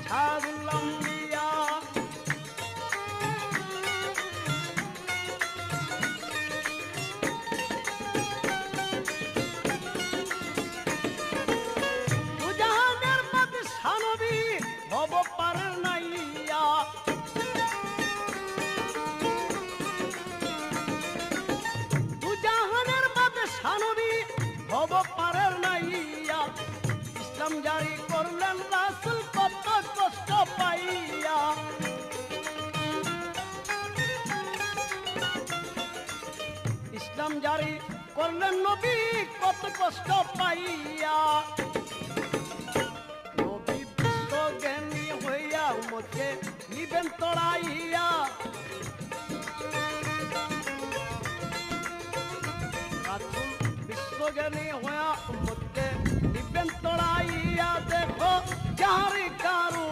ছাড়লাম দিয়া দুজাহানের বাদশা নবী ভব পারের নাইয়া দুজাহানের বাদশা নবী ভব পারের নাইয়া ইসলাম জারি করলেন রাসূল কত কষ্ট পাইয়া ইসলাম জারি করলেন নবী কত কষ্ট পাইয়া নবী বিশ্বজ্ঞানী হইয়া উম্মতকে নিবেন তড়াইয়া রাসূল বিশ্বজ্ঞানী হইয়া উম্মতকে নিবেন তড়াইয়া দেখো যার